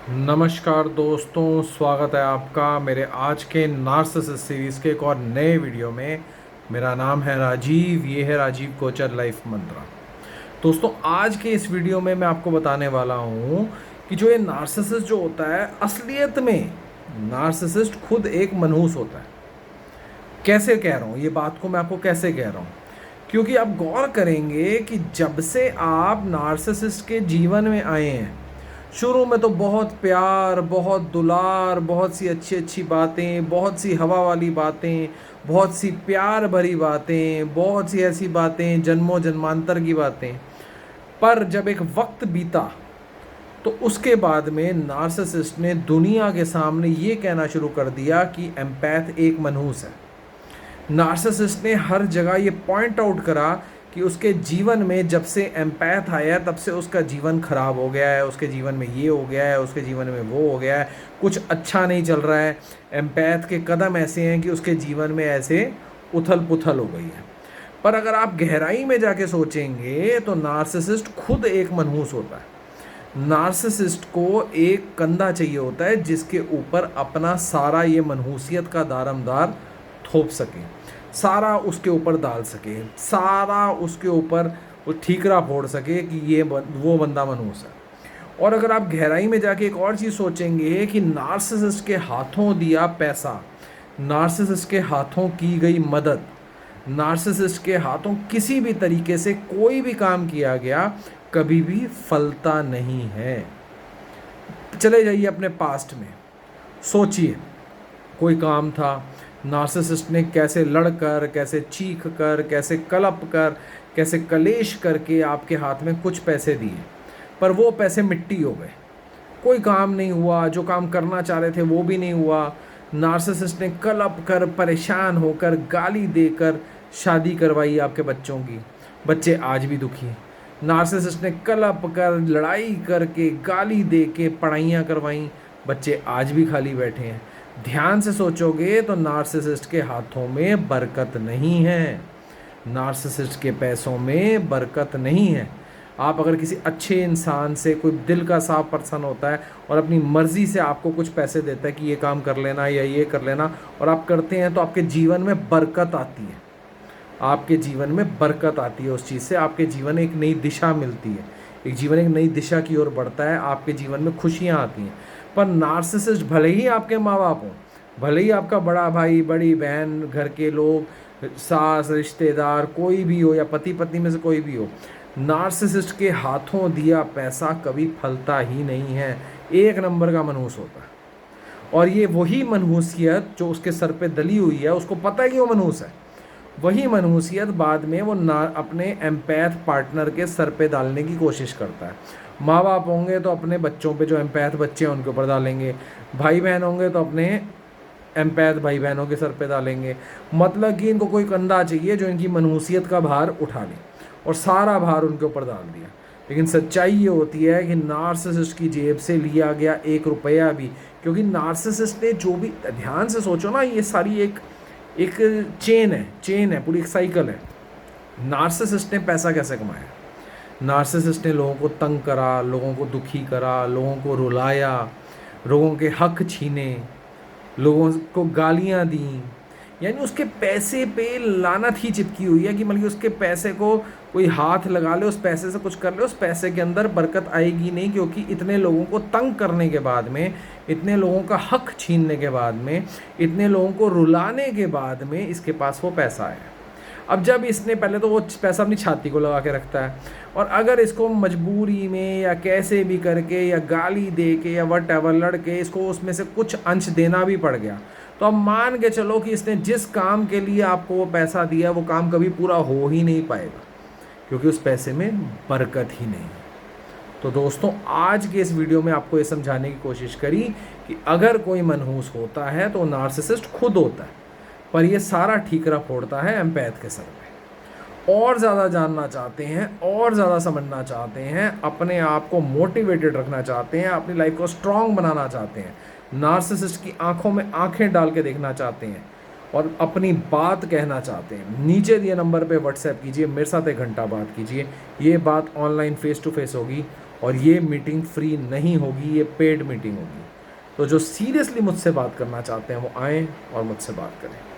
नमस्कार दोस्तों, स्वागत है आपका मेरे आज के नार्सिसिस्ट सीरीज़ के एक और नए वीडियो में। मेरा नाम है राजीव, ये है राजीव कोचर लाइफ मंत्रा। दोस्तों, आज के इस वीडियो में मैं आपको बताने वाला हूँ कि जो ये नार्सिसिस्ट जो होता है, असलियत में नार्सिसिस्ट खुद एक मनहूस होता है। कैसे कह रहा हूँ ये बात को, मैं आपको कैसे कह रहा हूँ, क्योंकि आप गौर करेंगे कि जब से आप नार्सिसिस्ट के जीवन में आए हैं, शुरू में तो बहुत प्यार, बहुत दुलार, बहुत सी अच्छी अच्छी बातें, बहुत सी हवा वाली बातें, बहुत सी प्यार भरी बातें, बहुत सी ऐसी बातें जन्मों जन्मांतर की बातें। पर जब एक वक्त बीता तो उसके बाद में नार्सिसिस्ट ने दुनिया के सामने ये कहना शुरू कर दिया कि एम्पैथ एक मनहूस है। नार्सिसिस्ट ने हर जगह ये पॉइंट आउट करा कि उसके जीवन में जब से एम्पैथ आया तब से उसका जीवन खराब हो गया है, उसके जीवन में ये हो गया है, उसके जीवन में वो हो गया है, कुछ अच्छा नहीं चल रहा है। एम्पैथ के कदम ऐसे हैं कि उसके जीवन में ऐसे उथल पुथल हो गई है। पर अगर आप गहराई में जाके सोचेंगे तो नार्सिसिस्ट खुद एक मनहूस होता है। नार्सिसिस्ट को एक कंधा चाहिए होता है जिसके ऊपर अपना सारा ये मनहूसियत का दारमदार थोप सके, सारा उसके ऊपर डाल सके, सारा उसके ऊपर वो ठीकरा फोड़ सके कि वो बंदा मनहूस है। और अगर आप गहराई में जाके एक और चीज़ सोचेंगे कि नार्सिसिस्ट के हाथों दिया पैसा, नार्सिसिस्ट के हाथों की गई मदद, नार्सिसिस्ट के हाथों किसी भी तरीके से कोई भी काम किया गया कभी भी फलता नहीं है। चले जाइए अपने पास्ट में, सोचिए कोई काम था, नार्सिसिस्ट ने कैसे लड़कर, कैसे चीख कर, कैसे कलप कर, कैसे कलेश करके आपके हाथ में कुछ पैसे दिए, पर वो पैसे मिट्टी हो गए, कोई काम नहीं हुआ, जो काम करना चाह रहे थे वो भी नहीं हुआ। नार्सिसिस्ट ने कलप कर, परेशान होकर, गाली देकर शादी करवाई आपके बच्चों की, बच्चे आज भी दुखी हैं। नार्सिसिस्ट ने कलप कर, लड़ाई करके, गाली दे के पढ़ाइयाँ करवाई, बच्चे आज भी खाली बैठे हैं। ध्यान से सोचोगे तो नार्सिसिस्ट के हाथों में बरकत नहीं है, नार्सिसिस्ट के पैसों में बरकत नहीं है। आप अगर किसी अच्छे इंसान से, कोई दिल का साफ पर्सन होता है और अपनी मर्ज़ी से आपको कुछ पैसे देता है कि ये काम कर लेना या ये कर लेना, और आप करते हैं, तो आपके जीवन में बरकत आती है, आपके जीवन में बरकत आती है। उस चीज़ से आपके जीवन एक नई दिशा मिलती है, एक जीवन एक नई दिशा की ओर बढ़ता है, आपके जीवन में खुशियाँ आती हैं। पर नार्सिसिस्ट भले ही आपके माँ बाप हों, भले ही आपका बड़ा भाई, बड़ी बहन, घर के लोग, सास, रिश्तेदार, कोई भी हो, या पति पत्नी में से कोई भी हो, नार्सिसिस्ट के हाथों दिया पैसा कभी फलता ही नहीं है। एक नंबर का मनहूस होता है। और ये वही मनहूसियत जो उसके सर पे दली हुई है, उसको पता है कि वो मनहूस है, वही मनहूसियत बाद में वो अपने एम्पैथ पार्टनर के सर पे डालने की कोशिश करता है। माँ बाप होंगे तो अपने बच्चों पे, जो एम्पैथ बच्चे हैं उनके ऊपर डालेंगे, भाई बहन होंगे तो अपने एम्पैथ भाई बहनों के सर पे डालेंगे। मतलब कि इनको कोई कंधा चाहिए जो इनकी मनहूसियत का भार उठा ले, और सारा भार उनके ऊपर डाल दिया। लेकिन सच्चाई ये होती है कि नार्सिसिस्ट की जेब से लिया गया एक रुपया भी, क्योंकि नार्सिसिस्ट ने जो भी, ध्यान से सोचो ना, ये सारी एक एक चेन है, पूरी एक साइकिल है। नार्सिसिस्ट ने पैसा कैसे कमाया? नार्सिसिस्ट ने लोगों को तंग करा, लोगों को दुखी करा, लोगों को रुलाया, लोगों के हक छीने, लोगों को गालियां दी। यानी उसके पैसे पे लानत ही चिपकी हुई है कि मतलब उसके पैसे को कोई हाथ लगा ले, उस पैसे से कुछ कर ले, उस पैसे के अंदर बरकत आएगी नहीं, क्योंकि इतने लोगों को तंग करने के बाद में, इतने लोगों का हक छीनने के बाद में, इतने लोगों को रुलाने के बाद में इसके पास वो पैसा आया। अब जब इसने, पहले तो वो पैसा अपनी छाती को लगा के रखता है, और अगर इसको मजबूरी में या कैसे भी करके या गाली दे के या वट एवर लड़के इसको उसमें से कुछ अंश देना भी पड़ गया, तो अब मान के चलो कि इसने जिस काम के लिए आपको वो पैसा दिया वो काम कभी पूरा हो ही नहीं पाएगा, क्योंकि उस पैसे में बरकत ही नहीं। तो दोस्तों, आज के इस वीडियो में आपको ये समझाने की कोशिश करी कि अगर कोई मनहूस होता है तो नार्सिसिस्ट खुद होता है, पर ये सारा ठीकरा फोड़ता है एम्पैथ के सर पे। और ज़्यादा जानना चाहते हैं, और ज़्यादा समझना चाहते हैं, अपने आप को मोटिवेटेड रखना चाहते हैं, अपनी लाइफ को स्ट्रांग बनाना चाहते हैं, नार्सिसिस्ट की आंखों में आंखें डाल के देखना चाहते हैं और अपनी बात कहना चाहते हैं, नीचे दिए नंबर पे व्हाट्सएप कीजिए, मेरे साथ 1 घंटा बात कीजिए। ये बात ऑनलाइन फेस टू फेस होगी, और ये मीटिंग फ्री नहीं होगी, ये पेड मीटिंग होगी। तो जो सीरियसली मुझसे बात करना चाहते हैं वो आएँ और मुझसे बात करें।